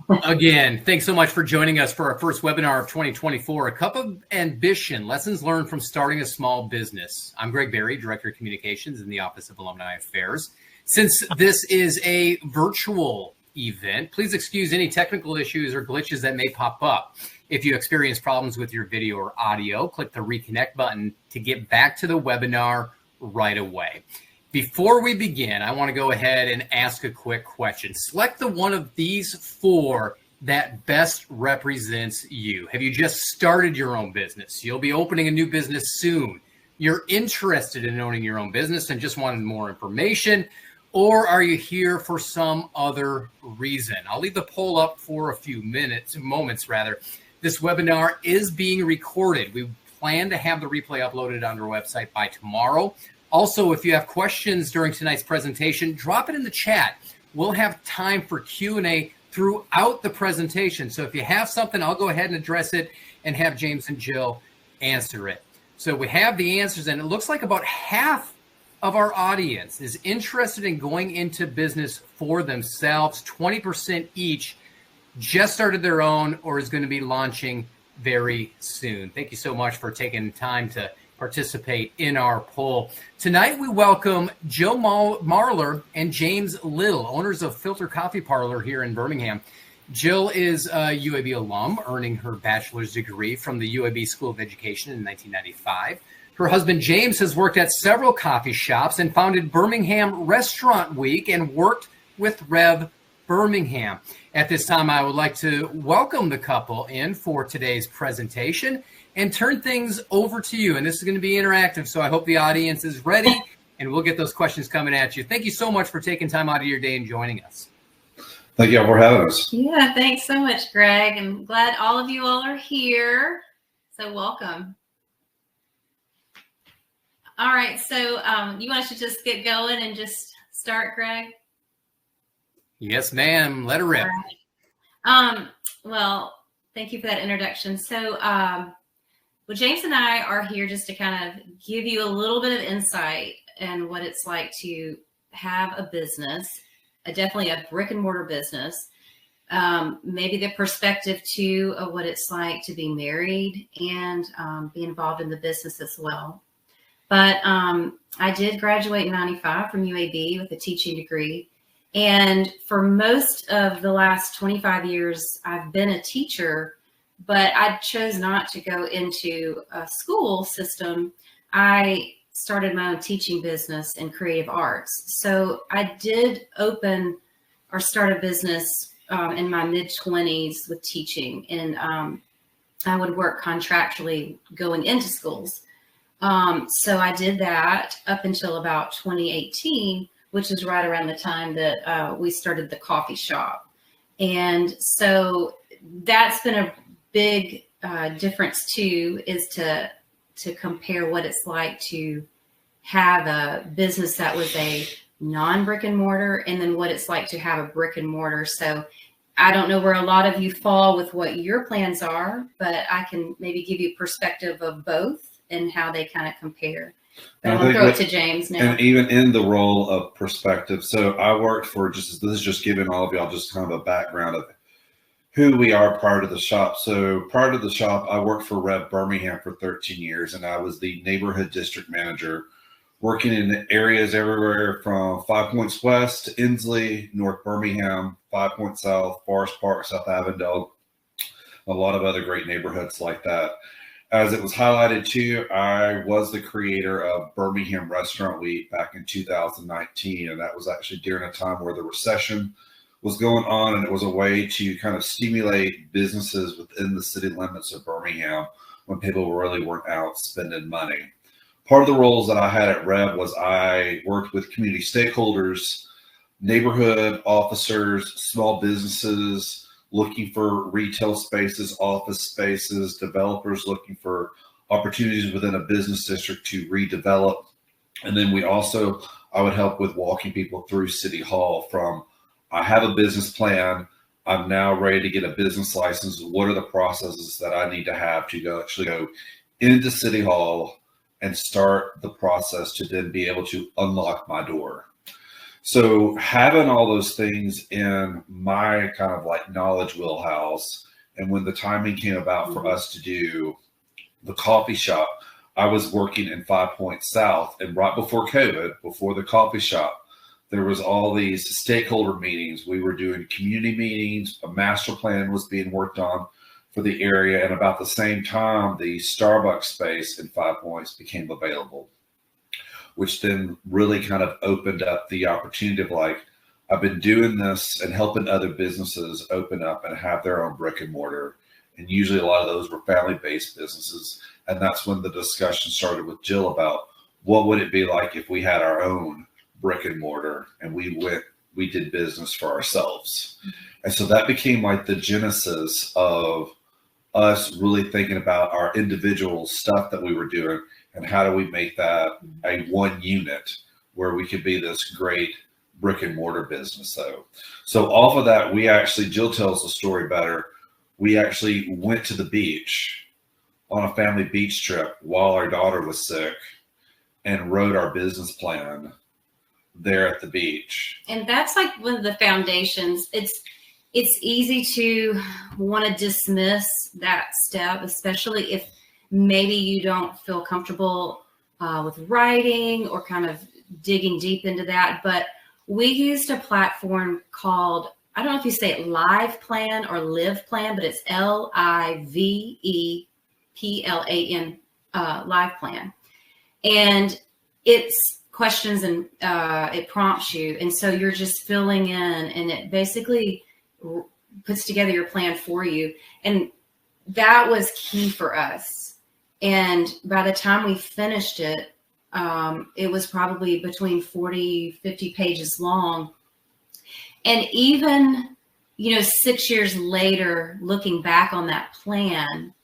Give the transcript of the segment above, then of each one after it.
Again, thanks so much for joining us for our first webinar of 2024, A Cup of Ambition, Lessons Learned from Starting a Small Business. I'm Greg Berry, Director of Communications in the Office of Alumni Affairs. Since this is a virtual event, please excuse any technical issues or glitches that may pop up. If you experience problems with your video or audio, click the reconnect button to get back to the webinar right away. Before we begin, I want to go ahead and ask a quick question. Select the one of these four that best represents you. Have you just started your own business? You'll be opening a new business soon. You're interested in owning your own business and just wanted more information, or are you here for some other reason? I'll leave the poll up for a few moments. This webinar is being recorded. We plan to have the replay uploaded on our website by tomorrow. Also, if you have questions during tonight's presentation, drop it in the chat. We'll have time for Q&A throughout the presentation. So if you have something, I'll go ahead and address it and have James and Jill answer it. So we have the answers, and it looks like about half of our audience is interested in going into business for themselves. 20% each just started their own or is going to be launching very soon. Thank you so much for taking time to participate in our poll. Tonight, we welcome Joe Marlar and James Lill, owners of Filter Coffee Parlor here in Birmingham. Jill is a UAB alum, earning her bachelor's degree from the UAB School of Education in 1995. Her husband, James, has worked at several coffee shops and founded Birmingham Restaurant Week and worked with Rev Birmingham. At this time, I would like to welcome the couple in for today's presentation and turn things over to you. And this is going to be interactive, so I hope the audience is ready, and we'll get those questions coming at you. Thank you so much for taking time out of your day and joining us. Thank you for having us. Yeah, thanks so much, Greg. I'm glad all of you all are here. So welcome. All right, so you want us to just get going and just start, Greg? Yes, ma'am. Let her rip. Right. Well, thank you for that introduction. So, well, James and I are here just to kind of give you a little bit of insight in what it's like to have a business, definitely a brick and mortar business, maybe the perspective too of what it's like to be married and be involved in the business as well. But I did graduate in 95 from UAB with a teaching degree. And for most of the last 25 years, I've been a teacher, but I chose not to go into a school system. I started my own teaching business in creative arts. So I did open or start a business in my mid-20s with teaching, and I would work contractually going into schools. So I did that up until about 2018, which is right around the time that we started the coffee shop. And so that's been a big difference too, is to compare what it's like to have a business that was a non-brick and mortar and then what it's like to have a brick and mortar. So I don't know where a lot of you fall with what your plans are, but I can maybe give you perspective of both and how they kind of compare. But I'm going to throw it to James now. And even in the role of perspective, so I worked for this is just giving all of y'all just kind of a background of who we are prior to the shop. So prior to the shop, I worked for Rev Birmingham for 13 years, and I was the neighborhood district manager, working in areas everywhere from 5 Points West to Inslee, North Birmingham, 5 Points South, Forest Park, South Avondale, a lot of other great neighborhoods like that. As it was highlighted too, I was the creator of Birmingham Restaurant Week back in 2019. And that was actually during a time where the recession was going on. And it was a way to kind of stimulate businesses within the city limits of Birmingham when people really weren't out spending money. Part of the roles that I had at Rev was I worked with community stakeholders, neighborhood officers, small businesses, looking for retail spaces, office spaces, developers looking for opportunities within a business district to redevelop. And then I would help with walking people through City Hall from, I have a business plan, I'm now ready to get a business license. What are the processes that I need to have to actually go into City Hall and start the process to then be able to unlock my door? So having all those things in my kind of like knowledge wheelhouse, and when the timing came about for us to do the coffee shop, I was working in 5 Points South, and right before COVID, before the coffee shop, there was all these stakeholder meetings. We were doing community meetings. A master plan was being worked on for the area. And about the same time, the Starbucks space in 5 Points became available, which then really kind of opened up the opportunity of like, I've been doing this and helping other businesses open up and have their own brick and mortar. And usually a lot of those were family-based businesses. And that's when the discussion started with Jill about what would it be like if we had our own brick and mortar and we did business for ourselves. And so that became like the genesis of us really thinking about our individual stuff that we were doing and how do we make that a one unit where we could be this great brick and mortar business. So off of that, we actually, Jill tells the story better. We actually went to the beach on a family beach trip while our daughter was sick and wrote our business plan there at the beach. And that's like one of the foundations. It's easy to want to dismiss that step, especially if maybe you don't feel comfortable with writing or kind of digging deep into that. But we used a platform called, I don't know if you say it Live Plan or Live Plan, but it's LIVEPLAN, Live Plan. And it's questions and it prompts you. And so you're just filling in and it basically puts together your plan for you. And that was key for us. And by the time we finished it, it was probably between 40, 50 pages long. And even, 6 years later, looking back on that plan,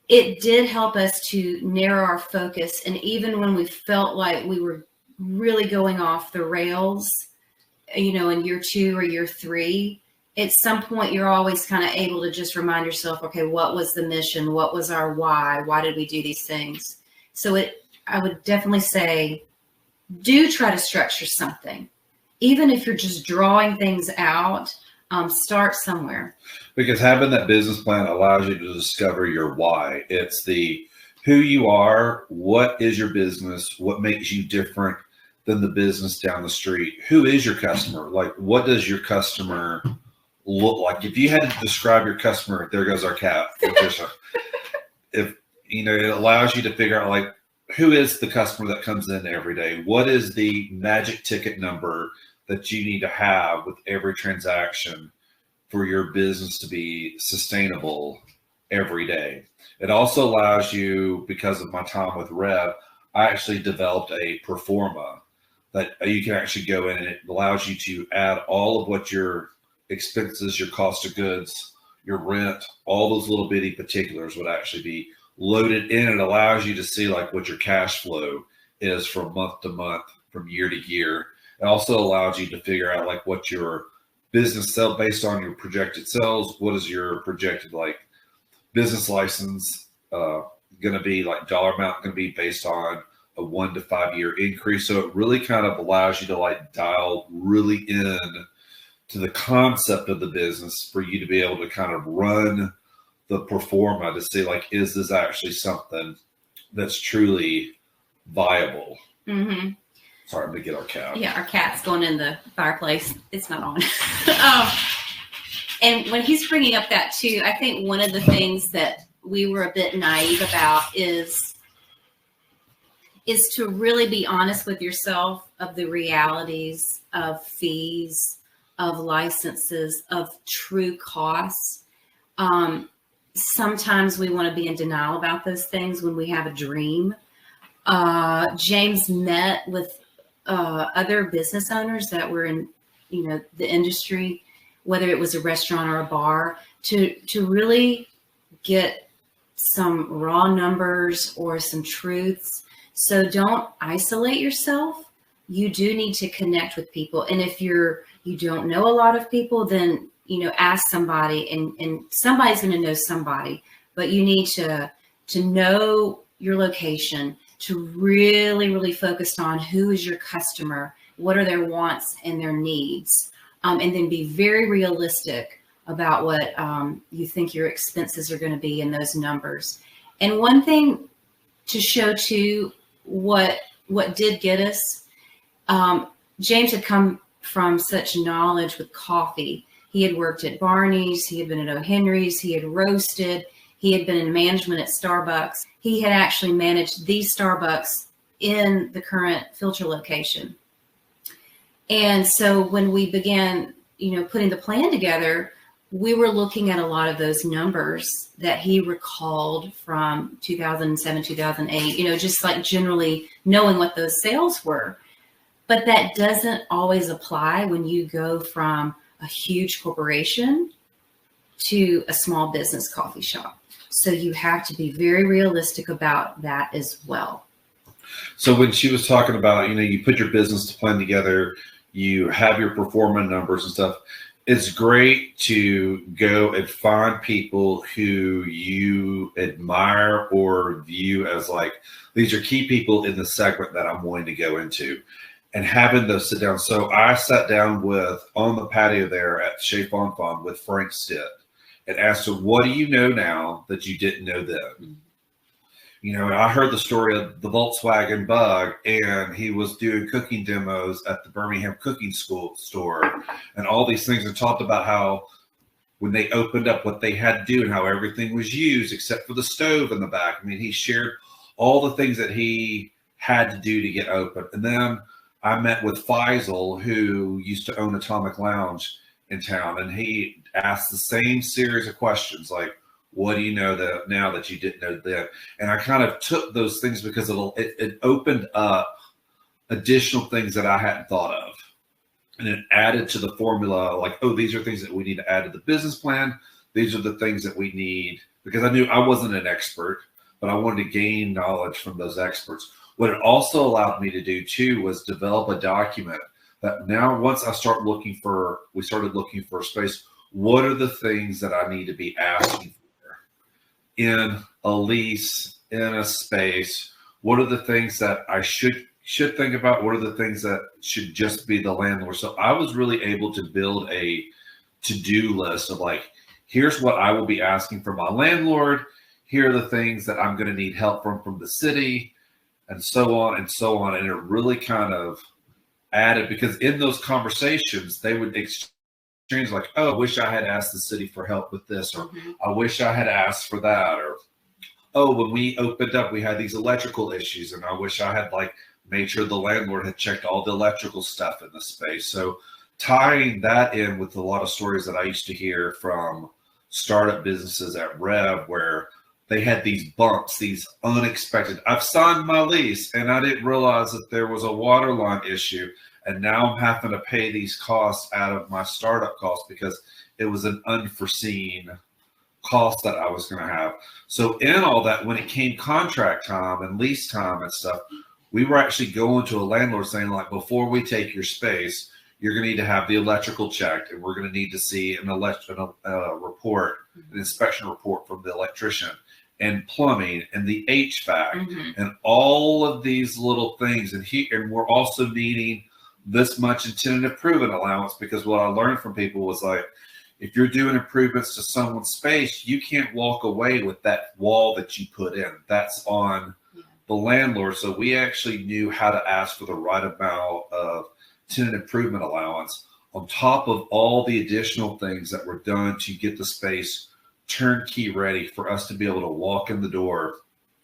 it did help us to narrow our focus. And even when we felt like we were really going off the rails, in year 2 or year 3, at some point you're always kind of able to just remind yourself, okay, what was the mission? What was our why? Why did we do these things? So I would definitely say, do try to structure something. Even if you're just drawing things out, start somewhere. Because having that business plan allows you to discover your why. It's the who you are, what is your business, what makes you different than the business down the street. Who is your customer? Like, what does your customer look like? If you had to describe your customer, there goes our cat. It allows you to figure out like, who is the customer that comes in every day? What is the magic ticket number that you need to have with every transaction for your business to be sustainable every day? It also allows you, because of my time with Rev, I actually developed a pro forma that you can actually go in and it allows you to add all of what your expenses, your cost of goods, your rent, all those little bitty particulars would actually be loaded in. It allows you to see like what your cash flow is from month to month, from year to year. It also allows you to figure out like what your business sell based on your projected sales. What is your projected like business license going to be, like dollar amount going to be based on a 1 to 5 year increase. So it really kind of allows you to like dial really in to the concept of the business for you to be able to kind of run the pro forma to see like, is this actually something that's truly viable? Mm-hmm. Sorry, I'm going to get our cat. Yeah, our cat's going in the fireplace. It's not on. And when he's bringing up that too, I think one of the things that we were a bit naive about is to really be honest with yourself of the realities of fees, of licenses, of true costs. Sometimes we want to be in denial about those things when we have a dream. James met with other business owners that were in, the industry, whether it was a restaurant or a bar, to really get some raw numbers or some truths. So don't isolate yourself. You do need to connect with people. And if you don't know a lot of people, then ask somebody, and somebody's going to know somebody, but you need to know your location, to really, really focus on who is your customer what are their wants and their needs, and then be very realistic about what you think your expenses are going to be in those numbers. And one thing to show too, what did get us, James had come from such knowledge with coffee. He had worked at Barney's, he had been at O'Henry's, he had roasted, he had been in management at Starbucks. He had actually managed these Starbucks in the current Filter location. And so when we began, putting the plan together, we were looking at a lot of those numbers that he recalled from 2007, 2008, just like generally knowing what those sales were. But that doesn't always apply when you go from a huge corporation to a small business coffee shop. So you have to be very realistic about that as well. So when she was talking about, you put your business plan together, you have your performance numbers and stuff, it's great to go and find people who you admire or view as like, these are key people in the segment that I'm wanting to go into, and having those sit down. So I sat down on the patio there at Chez Fon Fon with Frank Stitt and asked him, what do you know now that you didn't know then? And I heard the story of the Volkswagen Bug, and he was doing cooking demos at the Birmingham cooking school store and all these things, and talked about how when they opened up what they had to do and how everything was used except for the stove in the back. I mean, he shared all the things that he had to do to get open. And then I met with Faisal, who used to own Atomic Lounge in town, and he asked the same series of questions like, what do you know that now that you didn't know then? And I kind of took those things because it opened up additional things that I hadn't thought of. And it added to the formula, like, oh, these are things that we need to add to the business plan. These are the things that we need, because I knew I wasn't an expert, but I wanted to gain knowledge from those experts. What it also allowed me to do too was develop a document that now once we started looking for a space, what are the things that I need to be asking for in a lease, in a space? What are the things that I should think about? What are the things that should just be the landlord? So I was really able to build a to-do list of like, here's what I will be asking from my landlord. Here are the things that I'm going to need help from the city, and so on and so on. And it really kind of added, because in those conversations, they would exchange like, oh, I wish I had asked the city for help with this, or I wish I had asked for that, or, oh, when we opened up, we had these electrical issues, and I wish I had made sure the landlord had checked all the electrical stuff in the space. So tying that in with a lot of stories that I used to hear from startup businesses at Rev, where they had these bumps, these unexpected, I've signed my lease and I didn't realize that there was a water line issue, and now I'm having to pay these costs out of my startup costs because it was an unforeseen cost that I was going to have. So in all that, when it came contract time and lease time and stuff, we were actually going to a landlord saying, like, before we take your space, you're going to need to have the electrical checked, and we're going to need to see an report, an inspection report from the electrician, and plumbing, and the HVAC, and all of these little things. And we're also needing this much in tenant improvement allowance, because what I learned from people was like, if you're doing improvements to someone's space, you can't walk away with that wall that you put in. That's on the landlord. So we actually knew how to ask for the right amount of tenant improvement allowance on top of all the additional things that were done to get the space turnkey ready for us to be able to walk in the door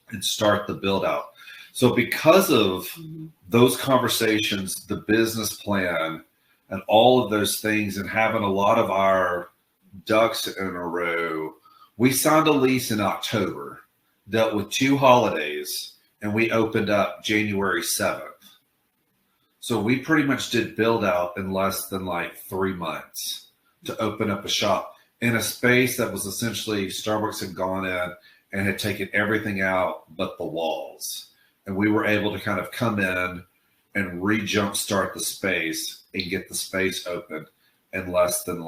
and start the build out. So because of those conversations, the business plan, and all of those things, and having a lot of our ducks in a row, we signed a lease in October, dealt with 2 holidays, and we opened up January 7th. So we pretty much did build out in less than 3 months to open up a shop in a space that was essentially Starbucks had gone in and had taken everything out but the walls. And we were able to kind of come in and re-jumpstart the space and get the space open in less than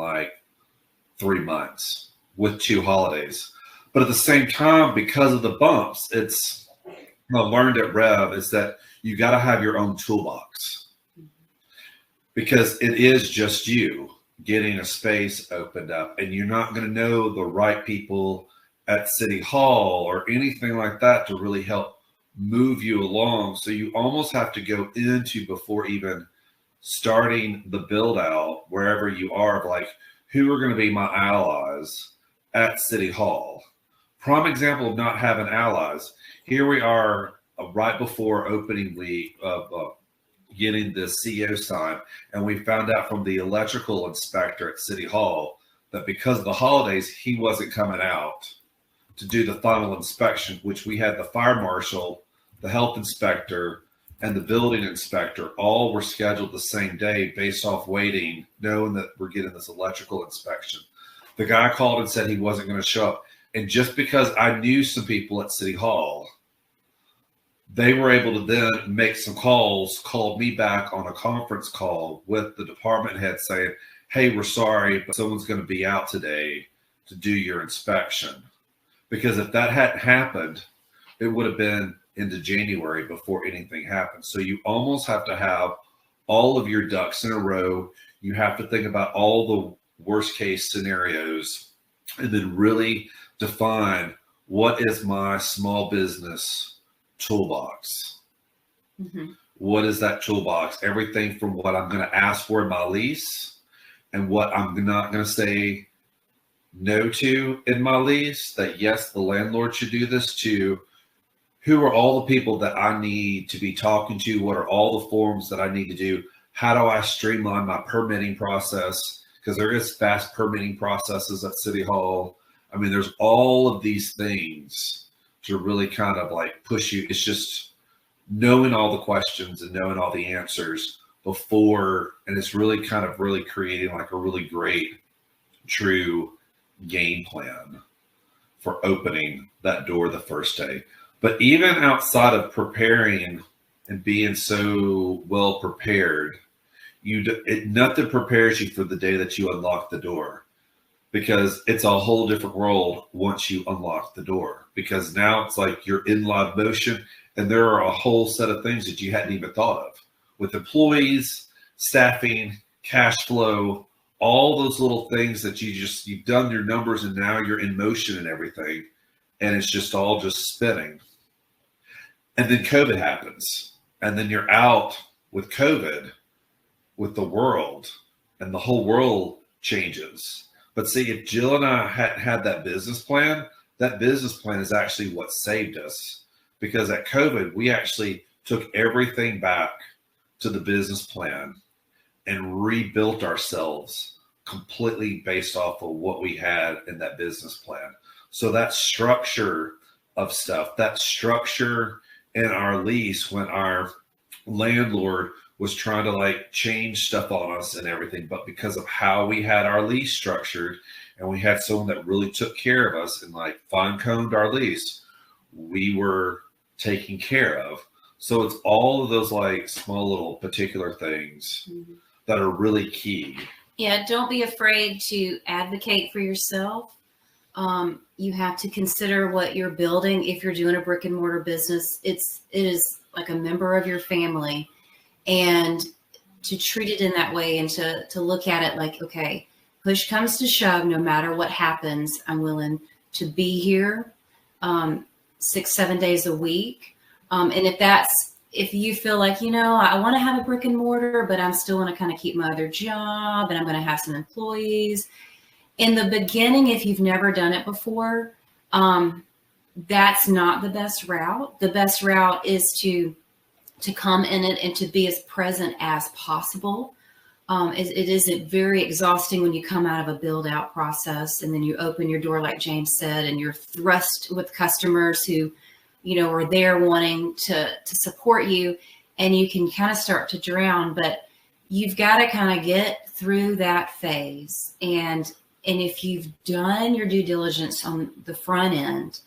3 months with 2 holidays. But at the same time, because of the bumps, I learned at Rev is that you got to have your own toolbox. because it is just you getting a space opened up, and you're not going to know the right people at City Hall or anything like that to really help move you along. So you almost have to go into, before even starting the build out, wherever you are, of like, who are going to be my allies at City Hall. Prime example of not having allies. Here we are right before opening week of getting the CO sign, and we found out from the electrical inspector at City Hall that because of the holidays, he wasn't coming out to do the final inspection, which we had the fire marshal, the health inspector, and the building inspector all were scheduled the same day based off waiting, knowing that we're getting this electrical inspection. The guy called and said he wasn't going to show up. And just because I knew some people at City Hall, they were able to then make some calls, called me back on a conference call with the department head saying, hey, we're sorry, but someone's going to be out today to do your inspection. Because if that hadn't happened, it would have been into January before anything happened. So you almost have to have all of your ducks in a row. You have to think about all the worst case scenarios and then really define what is my small business toolbox. Mm-hmm. What is that toolbox? Everything from what I'm going to ask for in my lease and what I'm not going to say no to in my lease, that yes, the landlord should do this, to who are all the people that I need to be talking to? What are all the forms that I need to do? How do I streamline my permitting process? Because there is fast permitting processes at City Hall. I mean, there's all of these things to really kind of like push you. It's just knowing all the questions and knowing all the answers before, and it's really kind of really creating like a really great, true game plan for opening that door the first day. But even outside of preparing and being so well prepared, nothing prepares you for the day that you unlock the door, because it's a whole different world once you unlock the door, because now it's like you're in live motion and there are a whole set of things that you hadn't even thought of with employees, staffing, cash flow, all those little things that you've done your numbers and now you're in motion and everything. And it's just all just spinning. And then COVID happens, and then you're out with COVID with the world, and the whole world changes. But see, if Jill and I had that business plan is actually what saved us, because at COVID, we actually took everything back to the business plan and rebuilt ourselves completely based off of what we had in that business plan. So that structure of stuff, that structure in our lease, when our landlord was trying to like change stuff on us and everything, but because of how we had our lease structured and we had someone that really took care of us and like fine-combed our lease, we were taken care of. So it's all of those like small little particular things that are really key. Yeah, don't be afraid to advocate for yourself. You have to consider what you're building. If you're doing a brick and mortar business, it is like a member of your family, and to treat it in that way and to look at it like, okay, push comes to shove, no matter what happens, I'm willing to be here 6-7 days a week. And if you feel like, I want to have a brick and mortar, but I'm still going to kind of keep my other job and I'm going to have some employees. In the beginning, if you've never done it before, that's not the best route. The best route is to come in it and to be as present as possible. It is very exhausting when you come out of a build out process and then you open your door, like James said, and you're thrust with customers who, are there wanting to support you, and you can kind of start to drown, but you've got to kind of get through that phase. And if you've done your due diligence on the front end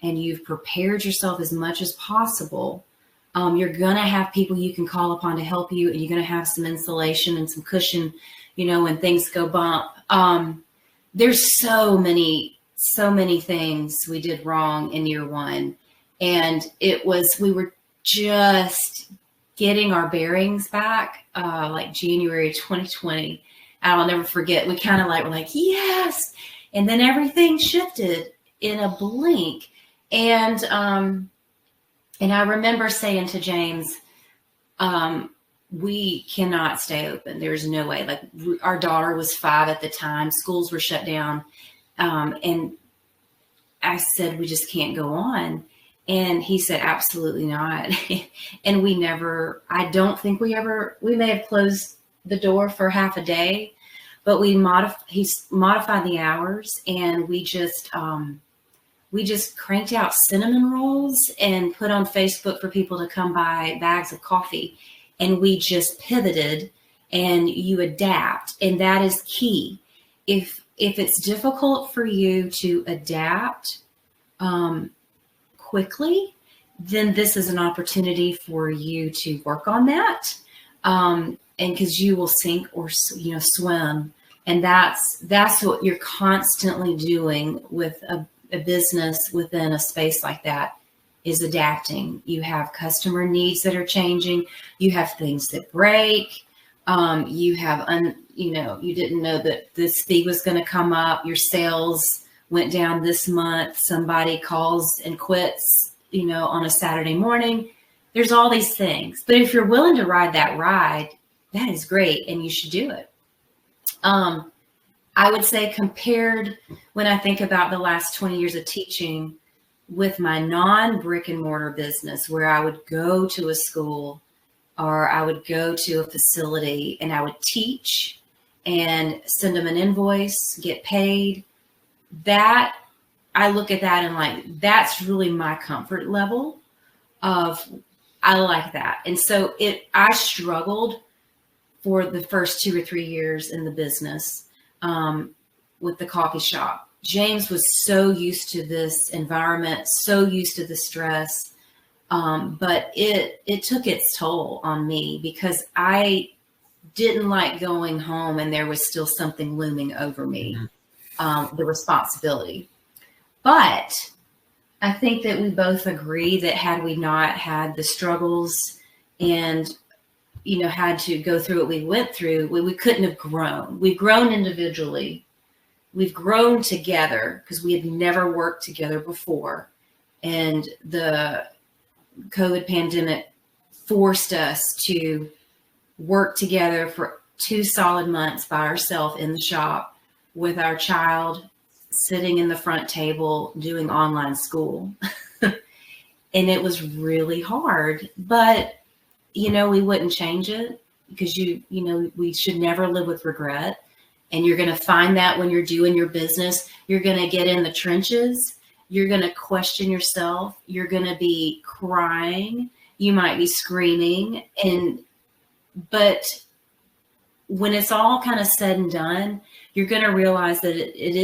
and you've prepared yourself as much as possible, you're going to have people you can call upon to help you, and you're going to have some insulation and some cushion, when things go bump. There's so many things we did wrong in year one. And we were just getting our bearings back, like January 2020. And I'll never forget, we kind of like, we're like, yes. And then everything shifted in a blink. And I remember saying to James, we cannot stay open. There's no way. Like, our daughter was 5 at the time. Schools were shut down. And I said, we just can't go on. And he said, absolutely not. And I don't think we may have closed the door for half a day, but he modified the hours, and we just cranked out cinnamon rolls and put on Facebook for people to come buy bags of coffee. And we just pivoted, and you adapt. And that is key. If it's difficult for you to adapt, quickly, then this is an opportunity for you to work on that. And because you will sink or, swim. And that's what you're constantly doing with a business within a space like that, is adapting. You have customer needs that are changing. You have things that break. You have, you didn't know that this fee was going to come up. Your sales went down this month. Somebody calls and quits, on a Saturday morning. There's all these things. But if you're willing to ride that ride, that is great, and you should do it. I would say, compared, when I think about the last 20 years of teaching with my non-brick and mortar business, where I would go to a school or I would go to a facility and I would teach and send them an invoice, get paid, that I look at that and like, that's really my comfort level of, I like that. And so I struggled for the first 2 or 3 years in the business with the coffee shop. James was so used to this environment, so used to the stress, but it took its toll on me, because I didn't like going home and there was still something looming over me, the responsibility. But I think that we both agree that had we not had the struggles and, had to go through what we went through, we couldn't have grown. We've grown individually. We've grown together because we had never worked together before. And the COVID pandemic forced us to work together for 2 solid months by ourselves in the shop with our child sitting in the front table doing online school. And it was really hard, but we wouldn't change it, because we should never live with regret. And you're going to find that when you're doing your business, you're going to get in the trenches. You're going to question yourself. You're going to be crying. You might be screaming. But when it's all kind of said and done, you're going to realize that it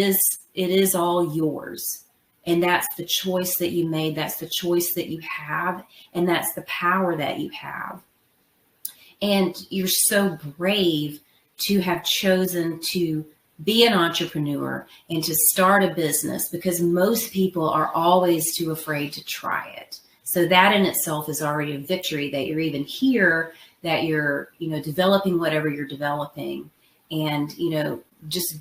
is all yours. And that's the choice that you made. That's the choice that you have. And that's the power that you have. And you're so brave to have chosen to be an entrepreneur and to start a business, because most people are always too afraid to try it. So that in itself is already a victory, that you're even here, that you're, developing whatever you're developing. And, just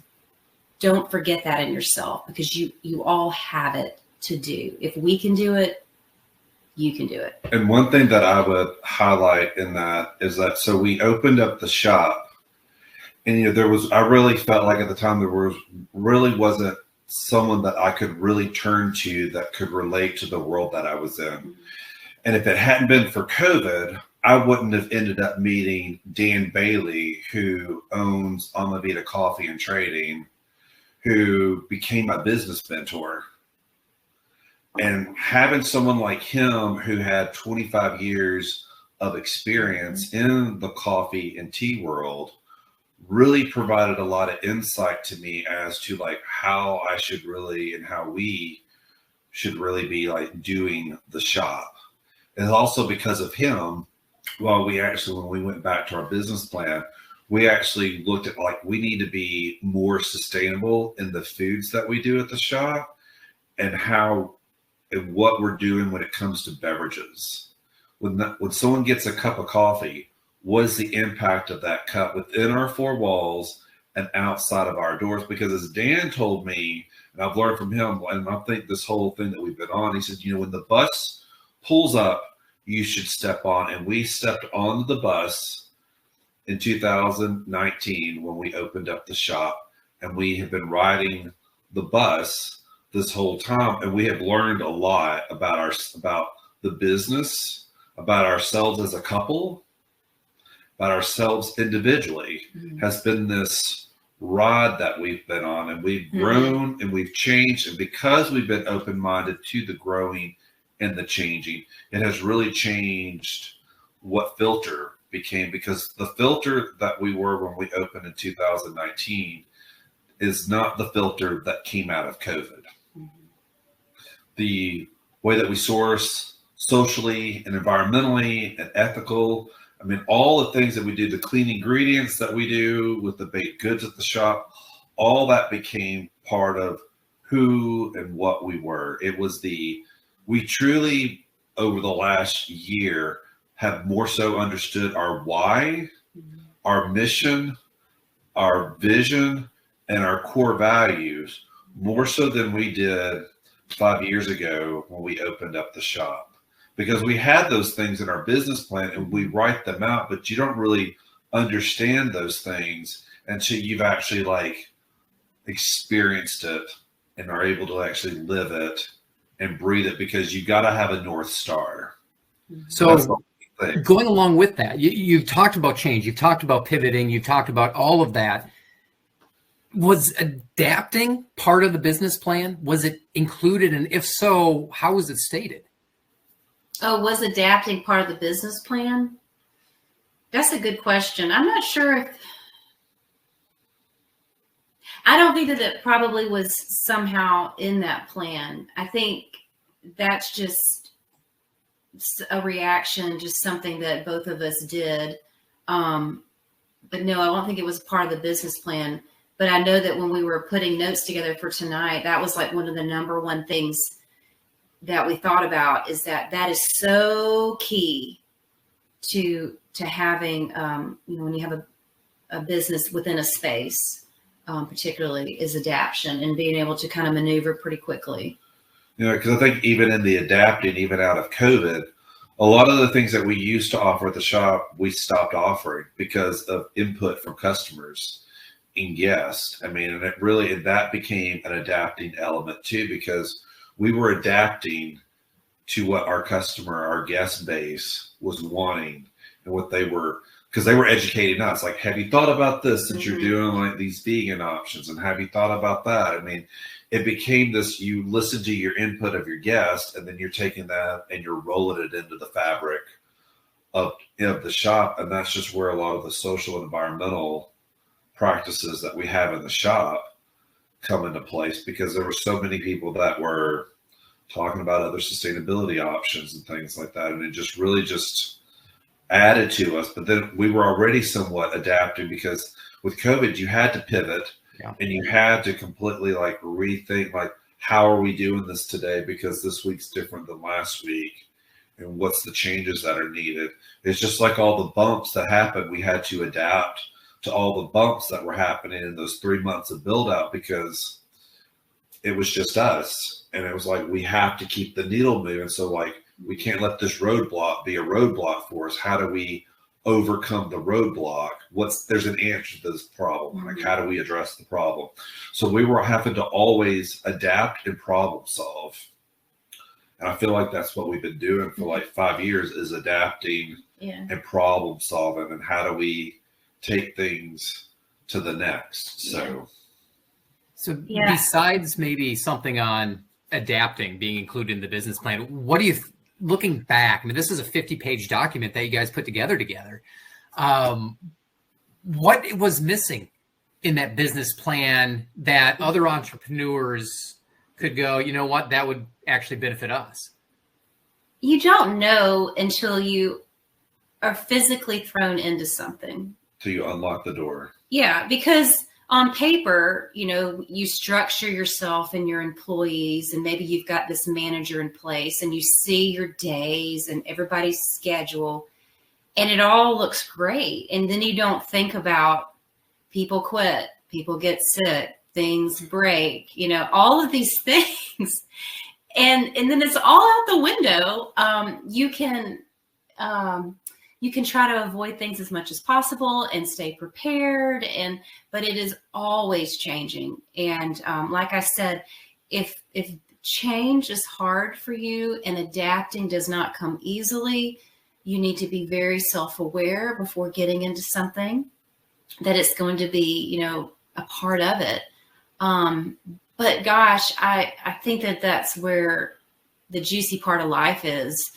don't forget that in yourself, because you all have it to do. If we can do it, you can do it. And one thing that I would highlight in that is that, so we opened up the shop, and, I really felt like at the time there really wasn't someone that I could really turn to that could relate to the world that I was in. And if it hadn't been for COVID, I wouldn't have ended up meeting Dan Bailey, who owns Alma Vita Coffee and Trading, who became my business mentor. And having someone like him, who had 25 years of experience in the coffee and tea world, really provided a lot of insight to me as to like how I should really, and how we should really be like doing the shop. And also because of him, when we went back to our business plan, we actually looked at like, we need to be more sustainable in the foods that we do at the shop, and what we're doing when it comes to beverages. when someone gets a cup of coffee, what is the impact of that cup within our four walls and outside of our doors? Because as Dan told me, and I've learned from him, and I think this whole thing that we've been on, he said, when the bus pulls up, you should step on. And we stepped on the bus in 2019 when we opened up the shop, and we have been riding the bus this whole time, and we have learned a lot about the business, about ourselves as a couple, about ourselves individually. Has been this ride that we've been on, and we've grown and we've changed. And because we've been open-minded to the growing and the changing, it has really changed what Filter became, because the Filter that we were when we opened in 2019 is not the Filter that came out of COVID. The way that we source socially and environmentally and ethical, I mean, all the things that we do, the clean ingredients that we do with the baked goods at the shop, all that became part of who and what we were. We truly, over the last year, have more so understood our why, our mission, our vision, and our core values more so than we did 5 years ago when we opened up the shop. Because we had those things in our business plan and we write them out, but you don't really understand those things until you've actually experienced it and are able to actually live it and breathe it, because you got to have a North Star. So going along with that, you've talked about change, you've talked about pivoting, you've talked about all of that. Was adapting part of the business plan? Was it included? And if so, how was it stated? Oh, was adapting part of the business plan? That's a good question. I'm not sure I don't think that it probably was somehow in that plan. I think that's just a reaction, just something that both of us did. But no, I don't think it was part of the business plan. But I know that when we were putting notes together for tonight, that was one of the number one things that we thought about, is that is so key to having, when you have a business within a space, particularly, is adaptation and being able to kind of maneuver pretty quickly. Because I think even in the adapting, even out of COVID, a lot of the things that we used to offer at the shop, we stopped offering because of input from customers and guests. I mean, and that became an adapting element too, because we were adapting to what our guest base was wanting and what because they were educating us. Like, have you thought about this since you're doing these vegan options? And have you thought about that? I mean, it became this, you listen to your input of your guest, and then you're taking that and you're rolling it into the fabric of the shop. And that's just where a lot of the social and environmental practices that we have in the shop come into place, because there were so many people that were talking about other sustainability options and things like that. And it just really added to us. But then we were already somewhat adapting, because with COVID, you had to pivot and you had to completely rethink, how are we doing this today? Because this week's different than last week. And what's the changes that are needed? It's just like all the bumps that happened. We had to adapt to all the bumps that were happening in those 3 months of build out, because it was just us. And it was we have to keep the needle moving. So we can't let this roadblock be a roadblock for us. How do we overcome the roadblock? There's an answer to this problem. How do we address the problem? So we were having to always adapt and problem solve. And I feel like that's what we've been doing for 5 years, is adapting and problem solving. And how do we take things to the next? So besides maybe something on adapting being included in the business plan, what do you looking back? I mean, this is a 50-page document that you guys put together. What was missing in that business plan that other entrepreneurs could go, you know what, that would actually benefit us? You don't know until you are physically thrown into something. Till you unlock the door. Yeah, because on paper, you structure yourself and your employees, and maybe you've got this manager in place and you see your days and everybody's schedule, and it all looks great. And then you don't think about people quit, people get sick, things break, all of these things. And then it's all out the window. You can try to avoid things as much as possible and stay prepared, but it is always changing. And like I said, if change is hard for you and adapting does not come easily, you need to be very self-aware before getting into something that it's going to be, a part of it. But gosh, I think that's where the juicy part of life is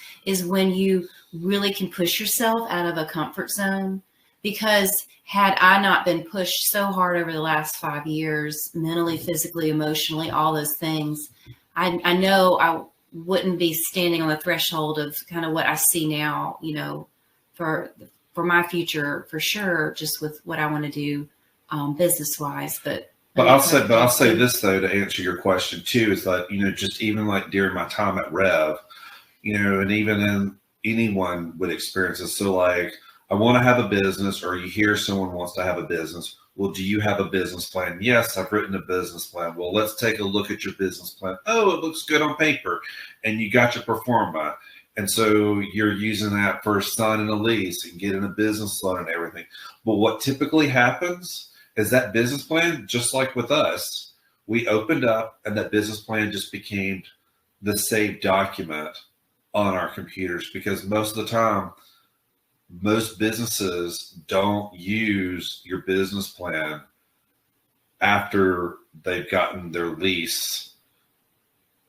when you really can push yourself out of a comfort zone. Because had I not been pushed so hard over the last 5 years, mentally, physically, emotionally, all those things, I know I wouldn't be standing on the threshold of kind of what I see now, for my future, for sure, just with what I want to do business wise. But I'll say this though, to answer your question too, is that, just even like during my time at Rev, and even in anyone would experience this. So like, I want to have a business, or you hear someone wants to have a business. Well, do you have a business plan? Yes, I've written a business plan. Well, let's take a look at your business plan. Oh, it looks good on paper. And you got your performa. And so you're using that for signing a lease and getting a business loan and everything. But what typically happens is that business plan, just like with us, we opened up and that business plan just became the saved document on our computers, because most of the time, most businesses don't use your business plan after they've gotten their lease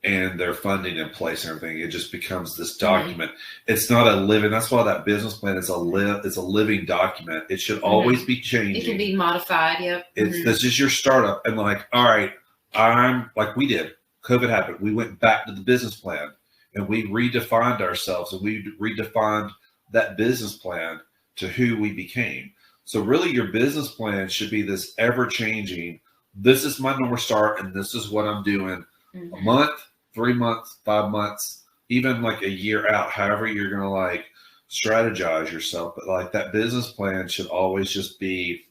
and their funding in place and everything. It just becomes this document. It's not a living. That's why that business plan is a living document. It should always be changing. It can be modified. Yep. This is your startup, and like, all right, I'm like we did. COVID happened. We went back to the business plan and we redefined ourselves, and we redefined that business plan to who we became. So really, your business plan should be this ever changing. This is my North Star, and this is what I'm doing. A month, 3 months, 5 months, even like a year out, however you're going to like strategize yourself. But like that business plan should always just be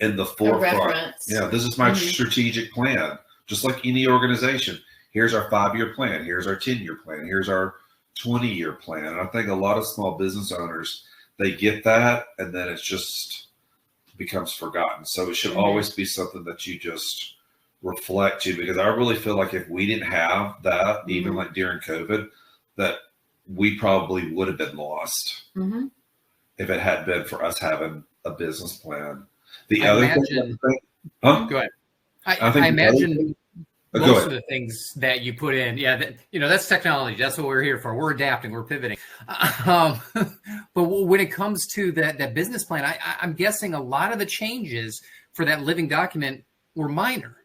in the forefront. Yeah, this is my strategic plan. Just like any organization, here's our 5-year plan. Here's our 10-year plan. Here's our 20-year plan. And I think a lot of small business owners, they get that, and then it just becomes forgotten. So it should always be something that you just reflect to, because I really feel like if we didn't have that, even like during COVID, that we probably would have been lost if it had been for us having a business plan. The other thing, go ahead. I imagine most of the things that you put in, that's technology. That's what we're here for. We're adapting. We're pivoting. But when it comes to that business plan, I'm guessing a lot of the changes for that living document were minor.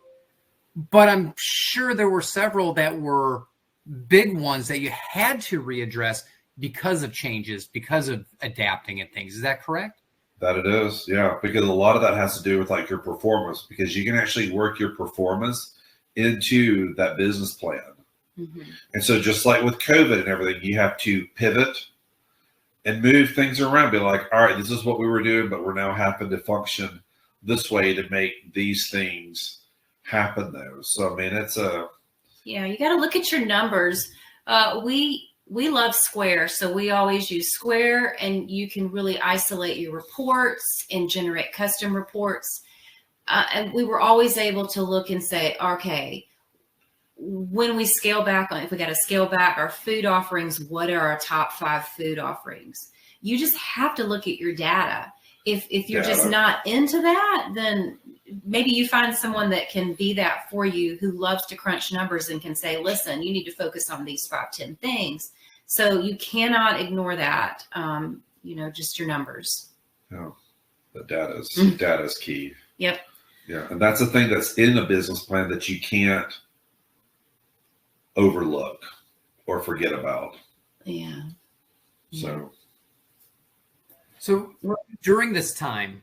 But I'm sure there were several that were big ones that you had to readdress because of changes, because of adapting and things. Is that correct? That it is, yeah. Because a lot of that has to do with like your performance, because you can actually work your performance into that business plan. And so just like with COVID and everything, you have to pivot and move things around. Be like, all right, this is what we were doing, but we're now having to function this way to make these things happen though. So I mean, it's you got to look at your numbers. We love Square, so we always use Square, and you can really isolate your reports and generate custom reports. And we were always able to look and say, okay, when we scale back on, if we got to scale back our food offerings, what are our top 5 food offerings? You just have to look at your data. If you're just not into that, then maybe you find someone that can be that for you, who loves to crunch numbers and can say, listen, you need to focus on these 5, 10 things. So you cannot ignore that, just your numbers. No, the data is key. Yep. Yeah. And that's the thing that's in a business plan that you can't overlook or forget about. Yeah. So during this time,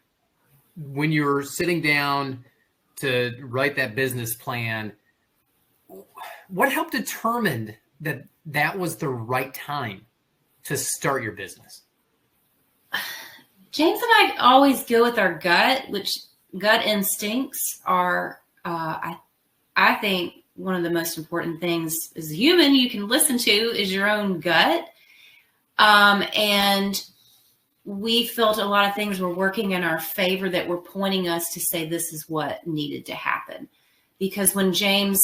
when you're sitting down to write that business plan, what helped determine that that was the right time to start your business? James and I always go with our gut, which gut instincts are, I think, one of the most important things as a human you can listen to is your own gut. And we felt a lot of things were working in our favor that were pointing us to say this is what needed to happen. Because when James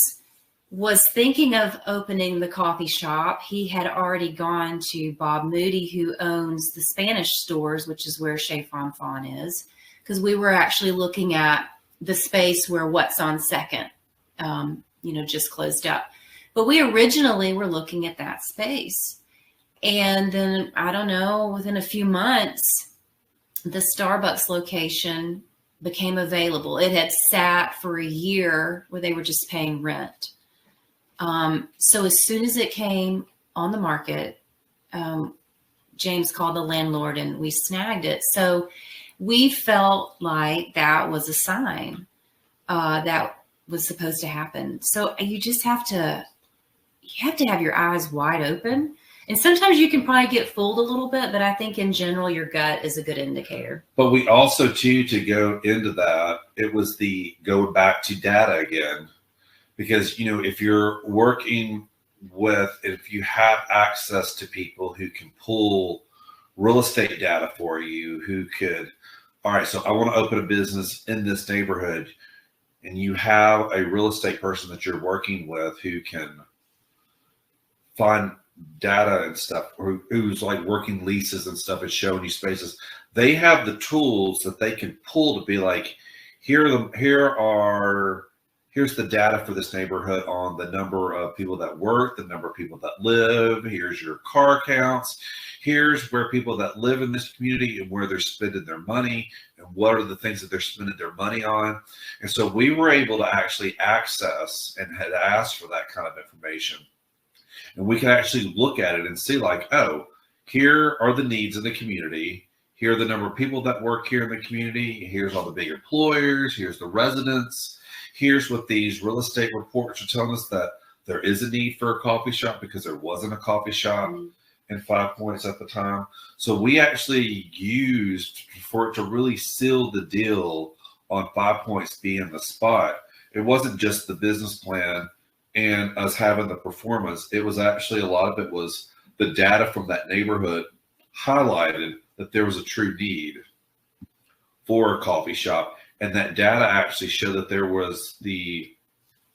was thinking of opening the coffee shop, he had already gone to Bob Moody, who owns the Spanish stores, which is where Chez Fonfon is, because we were actually looking at the space where What's on Second, just closed up. But we originally were looking at that space. And then, I don't know, within a few months, the Starbucks location became available. It had sat for a year where they were just paying rent. So as soon as it came on the market, James called the landlord and we snagged it. So we felt like that was a sign that was supposed to happen. So you just have to have your eyes wide open. And sometimes you can probably get fooled a little bit, but I think in general, your gut is a good indicator. But we also, too, to go into that, it was the going back to data again. Because, if you're working with, if you have access to people who can pull real estate data for you, who could, all right, so I want to open a business in this neighborhood, and you have a real estate person that you're working with who can find data and stuff, or who's like working leases and stuff and showing you spaces. They have the tools that they can pull to be like, here's the data for this neighborhood on the number of people that work, the number of people that live. Here's your car counts. Here's where people that live in this community and where they're spending their money and what are the things that they're spending their money on. And so we were able to actually access and had asked for that kind of information. And we can actually look at it and see like, oh, here are the needs of the community. Here are the number of people that work here in the community. Here's all the big employers. Here's the residents. Here's what these real estate reports are telling us, that there is a need for a coffee shop because there wasn't a coffee shop in 5 Points at the time. So we actually used, for it to really seal the deal on 5 Points being the spot, it wasn't just the business plan and us having the performance. It was actually, a lot of it was the data from that neighborhood highlighted that there was a true need for a coffee shop. And that data actually showed that there was the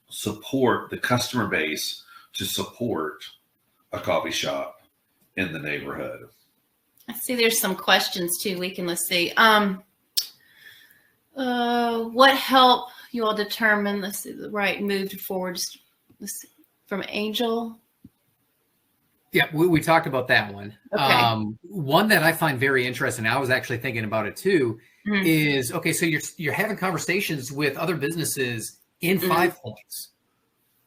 support, the customer base to support a coffee shop in the neighborhood. I see there's some questions too. Let's see. What help you all determine, let's see, the right move forward from Angel? Yeah, we talked about that one. Okay. One that I find very interesting, I was actually thinking about it too, is, okay, so you're having conversations with other businesses in 5 Points.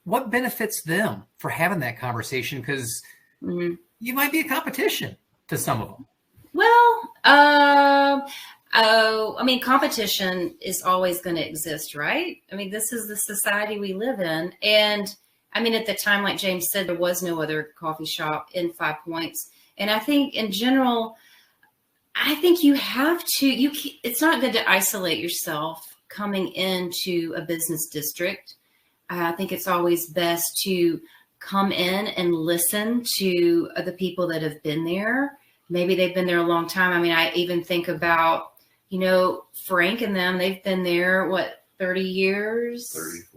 What benefits them for having that conversation? Because you might be a competition to some of them. Well, competition is always going to exist, right? I mean, this is the society we live in. And at the time, like James said, there was no other coffee shop in 5 Points. And I think in general, you have to, it's not good to isolate yourself coming into a business district. I think it's always best to come in and listen to the people that have been there. Maybe they've been there a long time. I even think about, Frank and them, they've been there, 30 years?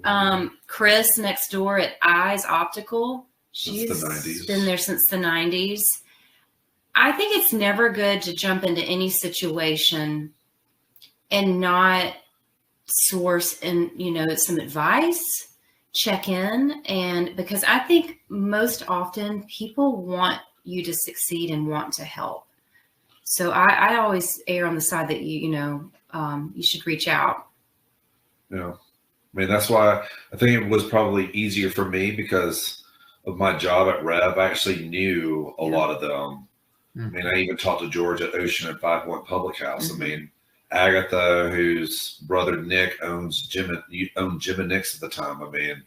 30. Chris next door at Eyes Optical. She's been there since the 90s. I think it's never good to jump into any situation and not source and, some advice, check in. And because I think most often people want you to succeed and want to help. So I always err on the side that you should reach out. Yeah. That's why I think it was probably easier for me because of my job at Rev. I actually knew a lot of them. I even talked to George at Ocean at 5 Point Public House. Agatha, whose brother Nick owned Jim and Nick's at the time. I mean,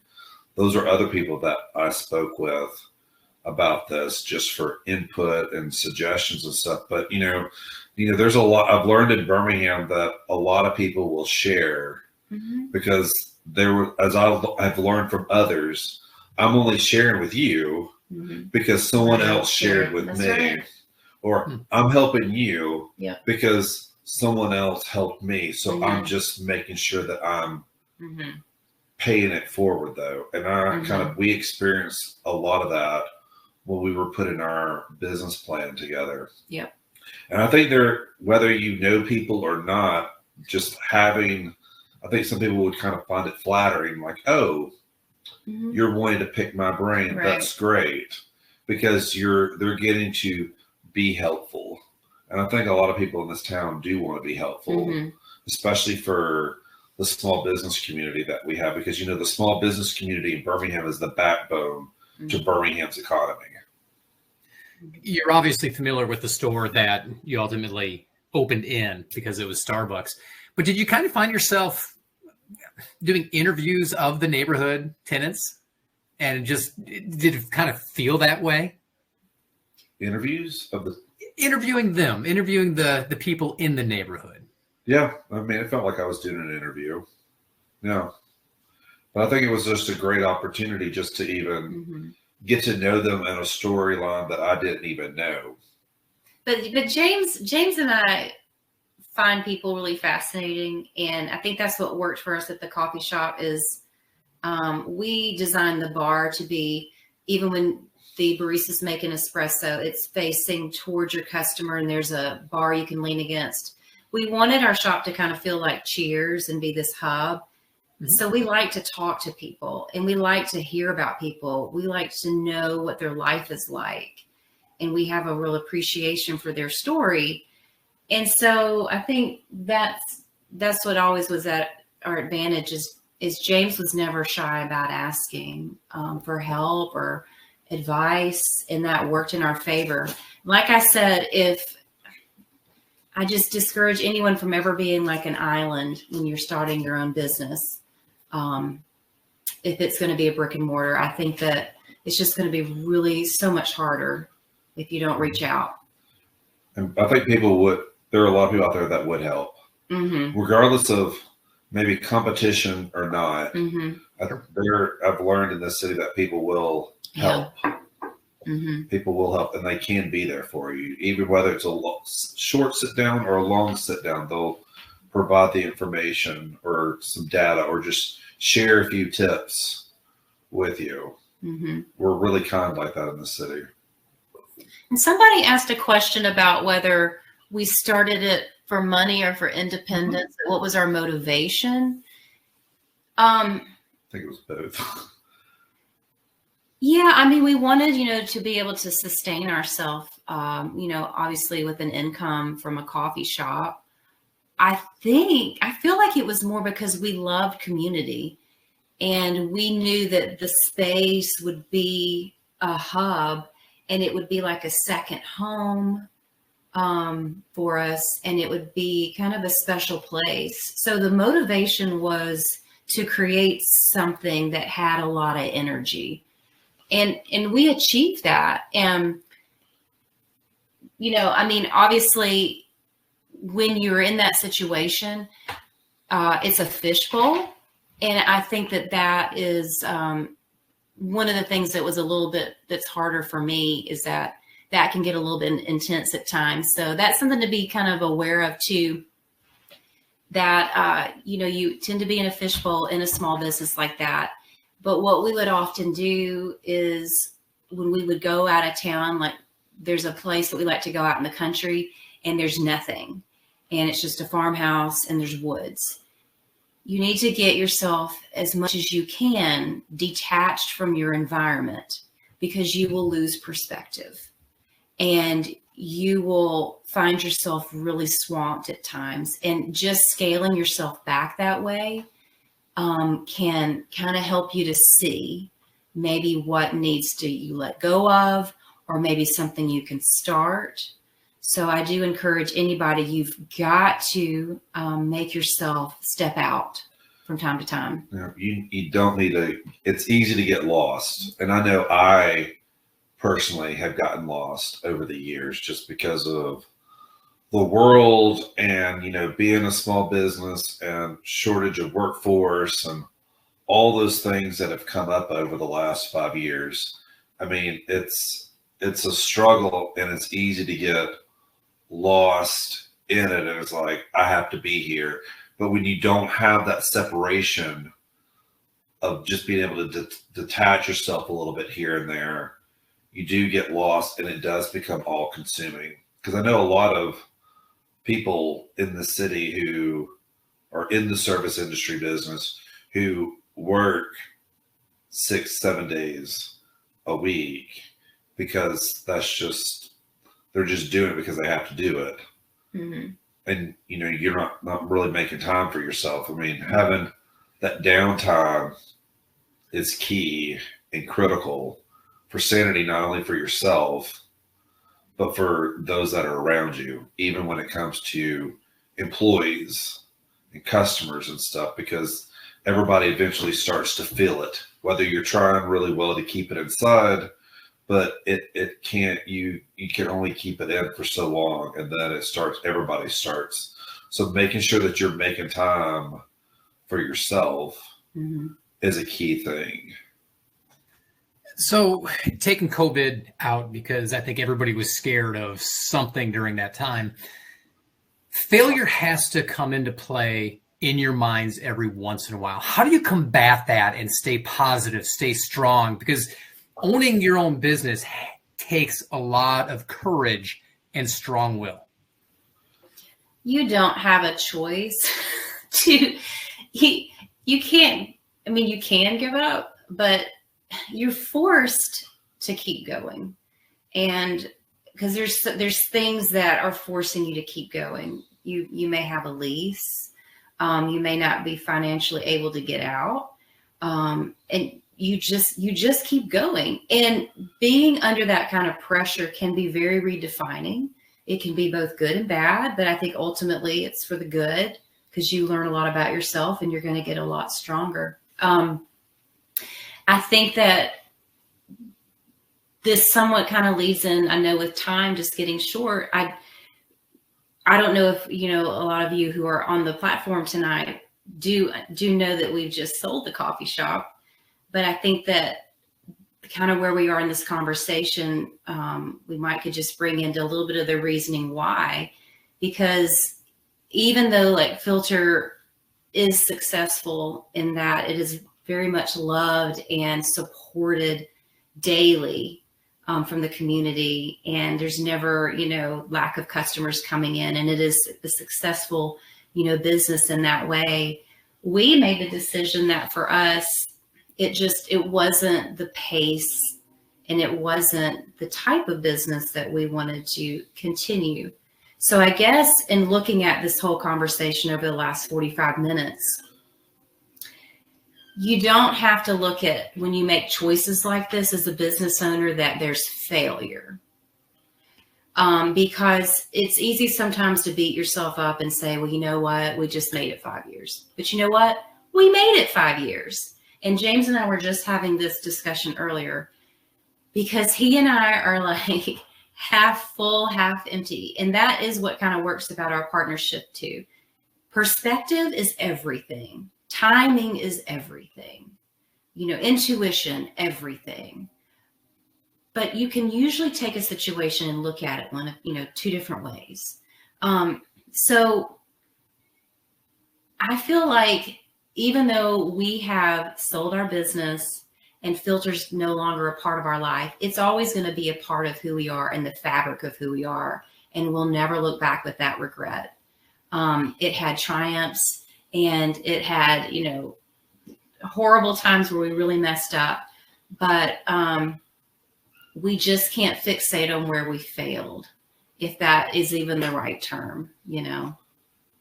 those are other people that I spoke with about this just for input and suggestions and stuff. But there's a lot I've learned in Birmingham that a lot of people will share because as I've learned from others, I'm only sharing with you because someone else shared with me, right. Or I'm helping you because someone else helped me. So I'm just making sure that I'm paying it forward though. And we experienced a lot of that when we were putting our business plan together. Yep. And I think whether you know people or not, just having, I think some people would kind of find it flattering, like, oh, you're wanting to pick my brain. Right. That's great because they're getting to be helpful. And I think a lot of people in this town do want to be helpful, especially for the small business community that we have, because, the small business community in Birmingham is the backbone to Birmingham's economy. You're obviously familiar with the store that you ultimately opened in because it was Starbucks. But did you kind of find yourself doing interviews of the neighborhood tenants? And did it kind of feel that way? Interviews of interviewing the people in the neighborhood. Yeah. I mean, it felt like I was doing an interview. Yeah. But I think it was just a great opportunity just to even get to know them in a storyline that I didn't even know. But James and I find people really fascinating, and I think that's what worked for us at the coffee shop is we designed the bar to be, even when the barista's make an espresso, it's facing towards your customer and there's a bar you can lean against. We wanted our shop to kind of feel like Cheers and be this hub. So we like to talk to people and we like to hear about people. We like to know what their life is like. And we have a real appreciation for their story. And so I think that's what always was at our advantage is James was never shy about asking for help or advice, and that worked in our favor. Like I said, if I just discourage anyone from ever being like an island when you're starting your own business. If it's going to be a brick and mortar, I think that it's just going to be really so much harder if you don't reach out. And I think there are a lot of people out there that would help, regardless of maybe competition or not. I've learned in this city that people will help. People will help, and they can be there for you, even whether it's a short sit down or a long sit down. They'll provide the information or some data or just share a few tips with you. We're really kind like that in the city. And somebody asked a question about whether we started it for money or for independence. What was our motivation? I think it was both. Yeah, I mean, we wanted, to be able to sustain ourselves, obviously with an income from a coffee shop. I feel like it was more because we loved community and we knew that the space would be a hub and it would be like a second home for us, and it would be kind of a special place. So the motivation was to create something that had a lot of energy, and we achieved that. And, obviously when you're in that situation, it's a fishbowl. And I think that is one of the things that was a little bit that's harder for me is that can get a little bit intense at times. So that's something to be kind of aware of too, that, you tend to be in a fishbowl in a small business like that. But what we would often do is when we would go out of town, like there's a place that we like to go out in the country and there's nothing. And it's just a farmhouse and there's woods. You need to get yourself as much as you can detached from your environment, because you will lose perspective and you will find yourself really swamped at times. And just scaling yourself back that way can kind of help you to see maybe what needs to you let go of, or maybe something you can start. So I do encourage anybody, you've got to make yourself step out from time to time. You don't need to, it's easy to get lost. And I know I personally have gotten lost over the years just because of the world and, being a small business and shortage of workforce and all those things that have come up over the last 5 years. I mean, it's a struggle, and it's easy to get lost in it. And it's like, I have to be here. But when you don't have that separation of just being able to detach yourself a little bit here and there, you do get lost, and it does become all consuming. Because I know a lot of people in the city who are in the service industry business who work 6-7 days a week because they're just doing it because they have to do it. Mm-hmm. And, you're not really making time for yourself. I mean, having that downtime is key and critical for sanity, not only for yourself, but for those that are around you, even when it comes to employees and customers and stuff, because everybody eventually starts to feel it, whether you're trying really well to keep it inside, but it can't, you can only keep it in for so long, and then everybody starts. So making sure that you're making time for yourself is a key thing. So taking COVID out, because I think everybody was scared of something during that time, failure has to come into play in your minds every once in a while. How do you combat that and stay positive, stay strong? Because owning your own business takes a lot of courage and strong will. You don't have a choice you can't, you can give up, but you're forced to keep going. And because there's things that are forcing you to keep going. You may have a lease. You may not be financially able to get out. And you just keep going. And being under that kind of pressure can be very redefining. It can be both good and bad, but I think ultimately it's for the good, because you learn a lot about yourself and you're going to get a lot stronger. I think that this somewhat kind of leads in, I know with time just getting short, I don't know if, a lot of you who are on the platform tonight do know that we've just sold the coffee shop, but I think that kind of where we are in this conversation, we could just bring into a little bit of the reasoning why, because even though like Filter is successful in that it is very much loved and supported daily from the community, and there's never, lack of customers coming in, and it is a successful, business in that way. We made the decision that for us, it wasn't the pace and it wasn't the type of business that we wanted to continue. So I guess in looking at this whole conversation over the last 45 minutes, you don't have to look at, when you make choices like this as a business owner, that there's failure. Because it's easy sometimes to beat yourself up and say, well, you know what? We just made it 5 years. But you know what? We made it 5 years. And James and I were just having this discussion earlier, because he and I are like half full, half empty. And that is what kind of works about our partnership too. Perspective is everything. Timing is everything. Intuition, everything. But you can usually take a situation and look at it one of, two different ways. So I feel like even though we have sold our business and Filter's no longer a part of our life, it's always going to be a part of who we are and the fabric of who we are. And we'll never look back with that regret. It had triumphs and it had, horrible times where we really messed up, but we just can't fixate on where we failed, if that is even the right term.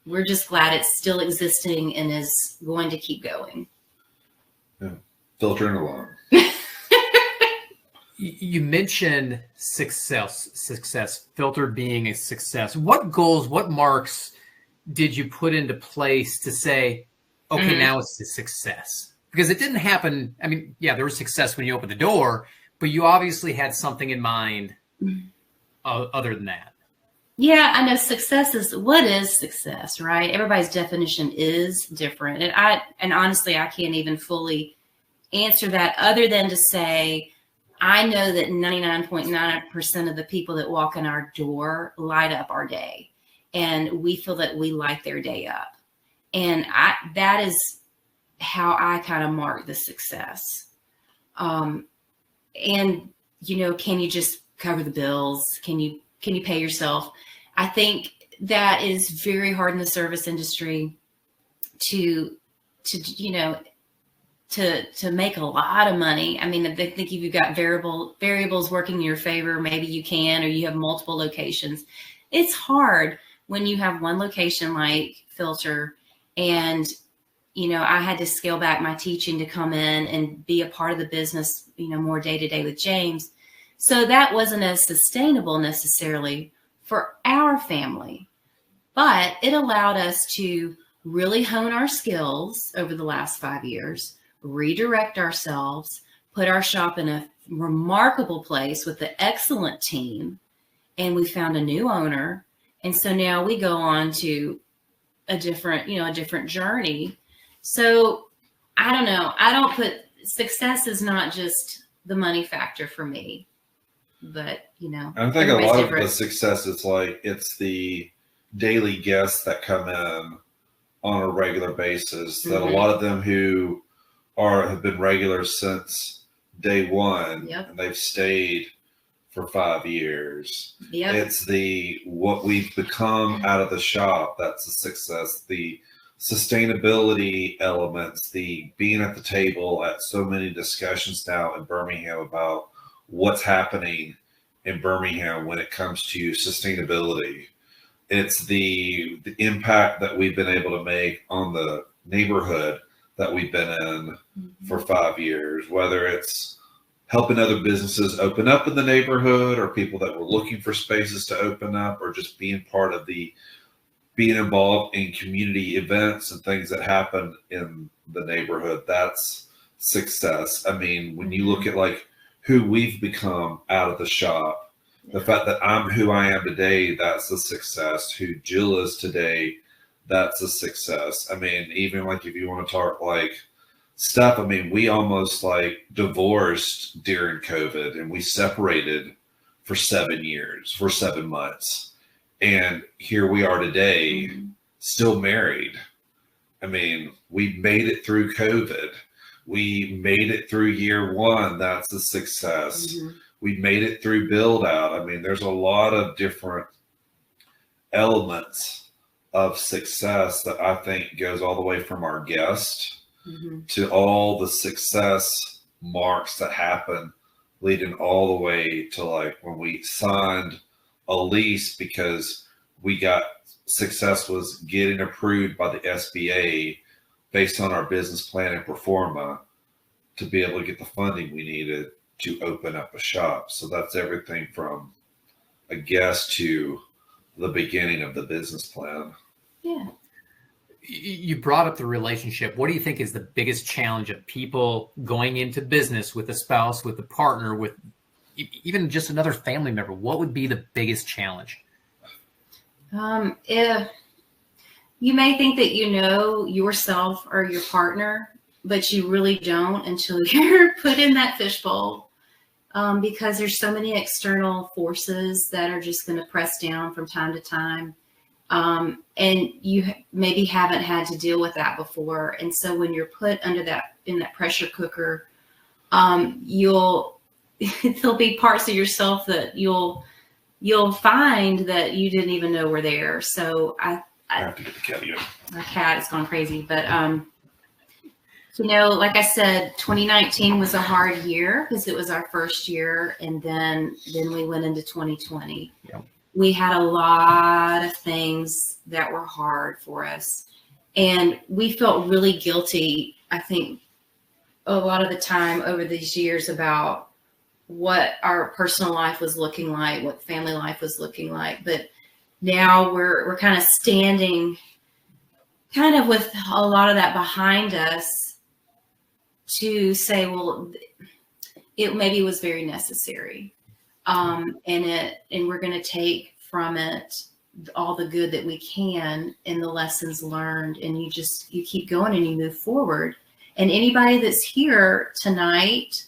We're just glad it's still existing and is going to keep going. Yeah. Filtering along. You mentioned success, Filter being a success. What goals, what marks did you put into place to say, okay, now it's a success? Because it didn't happen. I mean, yeah, there was success when you opened the door, but you obviously had something in mind other than that. Yeah, I know what is success, right? Everybody's definition is different. And honestly, I can't even fully answer that other than to say, I know that 99.9% of the people that walk in our door light up our day, and we feel that we light their day up. And that is how I kind of mark the success. And, you know, can you just cover the bills? Can you pay yourself? I think that is very hard in the service industry to make a lot of money. I mean, they think if you've got variables working in your favor, maybe you can, or you have multiple locations. It's hard when you have one location like Filter, and, you know, I had to scale back my teaching to come in and be a part of the business, you know, more day to day with James. So that wasn't as sustainable necessarily for our family, but it allowed us to really hone our skills over the last 5 years, redirect ourselves, put our shop in a remarkable place with an excellent team, and we found a new owner. And so now we go on to a different journey. So I don't know. Success is not just the money factor for me, but, you know, I think a lot of the success is it's the daily guests that come in on a regular basis, that a lot of them who have been regular since day one, and they've stayed for 5 years. It's what we've become out of the shop. That's a success. The sustainability elements, the being at the table at so many discussions now in Birmingham about what's happening in Birmingham when it comes to sustainability. It's the impact that we've been able to make on the neighborhood that we've been in for 5 years, whether it's helping other businesses open up in the neighborhood, or people that were looking for spaces to open up, or just being part of being involved in community events and things that happen in the neighborhood. That's success. I mean, when you look at who we've become out of the shop, the fact that I'm who I am today, that's a success. Who Jill is today, that's a success. I mean, even if you want to talk stuff, I mean, we almost divorced during COVID, and we separated for 7 years, for 7 months. And here we are today, still married. I mean, we made it through COVID. We made it through year one. That's a success. We made it through build out. I mean, there's a lot of different elements of success that I think goes all the way from our guest to all the success marks that happen, leading all the way to when we signed a lease, because success was getting approved by the SBA based on our business plan and pro forma to be able to get the funding we needed to open up a shop. So that's everything from a guest to the beginning of the business plan. Yeah. You brought up the relationship. What do you think is the biggest challenge of people going into business with a spouse, with a partner, with even just another family member? What would be the biggest challenge? If you may think that you know yourself or your partner, but you really don't until you're put in that fishbowl, because there's so many external forces that are just going to press down from time to time. And you maybe haven't had to deal with that before. And so when you're put in that pressure cooker, there'll be parts of yourself that you'll find that you didn't even know were there. So I have to get the cat again. My cat is going crazy, but, like I said, 2019 was a hard year because it was our first year. And then we went into 2020. Yep. We had a lot of things that were hard for us, and we felt really guilty, I think, a lot of the time over these years about what our personal life was looking like, what family life was looking like. But now we're kind of standing kind of with a lot of that behind us to say, well, it maybe was very necessary. And we're going to take from it all the good that we can and the lessons learned. And you keep going and you move forward. And anybody that's here tonight,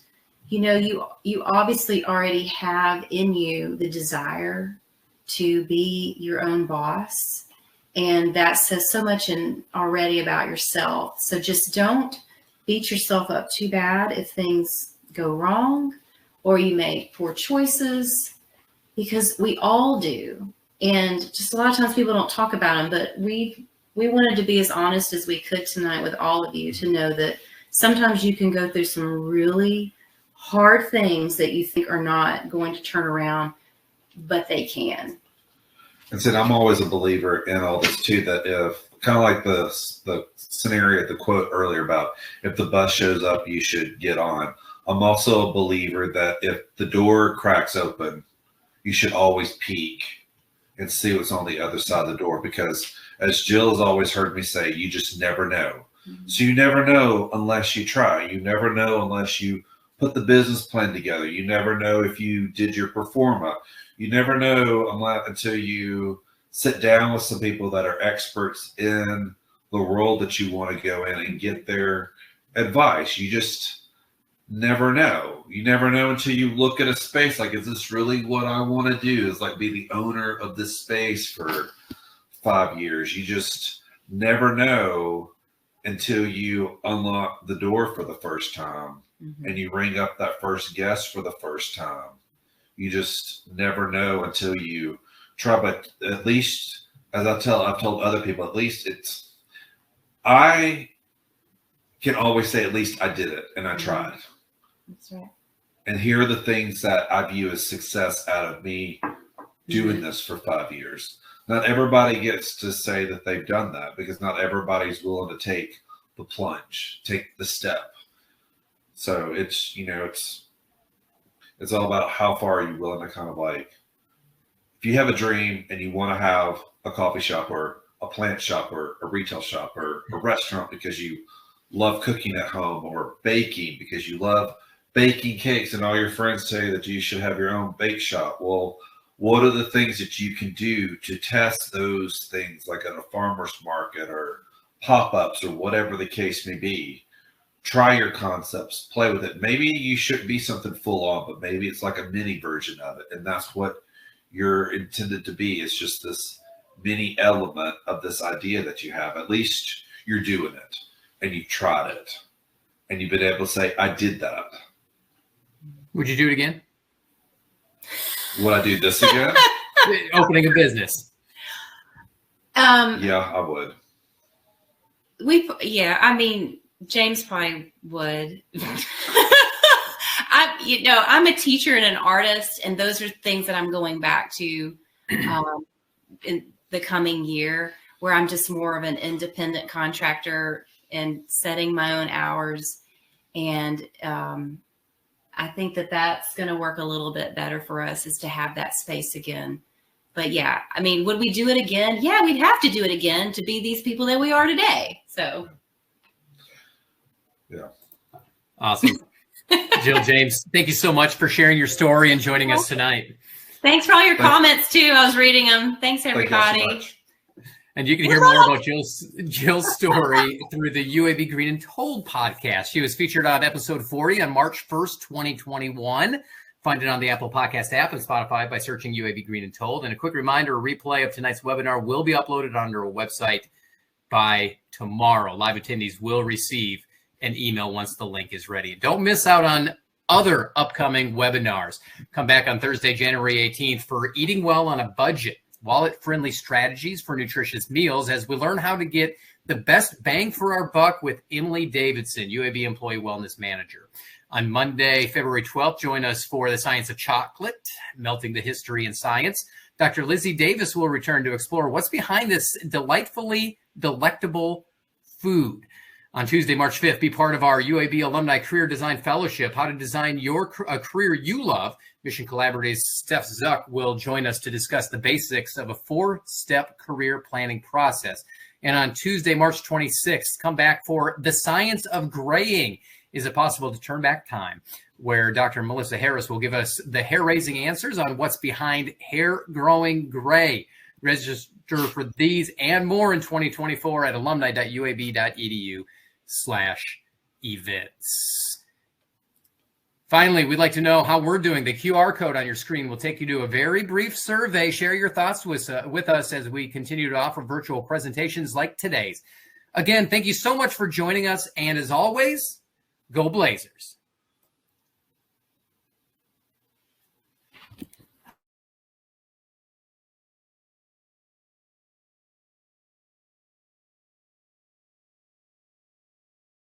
you obviously already have in you the desire to be your own boss. And that says so much already about yourself. So just don't beat yourself up too bad if things go wrong or you make poor choices, because we all do. And just a lot of times people don't talk about them, but we wanted to be as honest as we could tonight with all of you to know that sometimes you can go through some really hard things that you think are not going to turn around, but they can. And so I'm always a believer in all this too, that if kind of like the scenario, the quote earlier about if the bus shows up, you should get on. I'm also a believer that if the door cracks open, you should always peek and see what's on the other side of the door, because as Jill has always heard me say, you just never know. Mm-hmm. So you never know unless you try. You never know unless you put the business plan together. You never know if you did your performa. You never know until you sit down with some people that are experts in the world that you want to go in and get their advice. You just never know. You never know until you look at a space like, is this really what I want to do? Is like be the owner of this space for 5 years. You just never know until you unlock the door for the first time, mm-hmm. and you ring up that first guest for the first time. You just never know until you try. But at least, as I've told other people, at least I can always say, at least I did it and I tried. That's right. And here are the things that I view as success out of me doing this for 5 years. Not everybody gets to say that they've done that, because not everybody's willing to take the plunge, take the step. So it's all about how far are you willing to kind of like, if you have a dream and you want to have a coffee shop or a plant shop or a retail shop or a restaurant because you love cooking at home, or baking because you love baking cakes and all your friends say that you should have your own bake shop. Well, what are the things that you can do to test those things, like at a farmer's market or pop-ups or whatever the case may be? Try your concepts, play with it. Maybe you shouldn't be something full on, but maybe it's like a mini version of it. And that's what you're intended to be. It's just this mini element of this idea that you have. At least you're doing it and you've tried it and you've been able to say, I did that. Would you do it again? Would I do this again? Opening a business. Yeah, I would. I mean, James probably would. I'm a teacher and an artist, and those are things that I'm going back to in the coming year, where I'm just more of an independent contractor and setting my own hours. And I think that that's going to work a little bit better for us, is to have that space again. But yeah, I mean, would we do it again? Yeah, we'd have to do it again to be these people that we are today. So. Yeah. Awesome. Jill, James, thank you so much for sharing your story and joining us tonight. Thanks for all your comments too. I was reading them. Thanks, everybody. Thank you so much. And you can hear more about Jill's story through the UAB Green and Told podcast. She was featured on episode 40 on March 1st, 2021. Find it on the Apple Podcast app and Spotify by searching UAB Green and Told. And a quick reminder, a replay of tonight's webinar will be uploaded on our website by tomorrow. Live attendees will receive an email once the link is ready. Don't miss out on other upcoming webinars. Come back on Thursday, January 18th for Eating Well on a Budget, wallet-friendly strategies for nutritious meals, as we learn how to get the best bang for our buck with Emily Davidson, UAB Employee Wellness Manager. On Monday, February 12th, join us for The Science of Chocolate, Melting the History in Science. Dr. Lizzie Davis will return to explore what's behind this delightfully delectable food. On Tuesday, March 5th, be part of our UAB Alumni Career Design Fellowship, How to Design a Career You Love. Mission Collaborative's Steph Zuck will join us to discuss the basics of a 4-step career planning process. And on Tuesday, March 26th, come back for The Science of Graying. Is it possible to turn back time? Where Dr. Melissa Harris will give us the hair-raising answers on what's behind hair growing gray. Register for these and more in 2024 at alumni.uab.edu/events. Finally, we'd like to know how we're doing. The QR code on your screen will take you to a very brief survey. Share your thoughts with us as we continue to offer virtual presentations like today's. Again, thank you so much for joining us. And as always, go Blazers.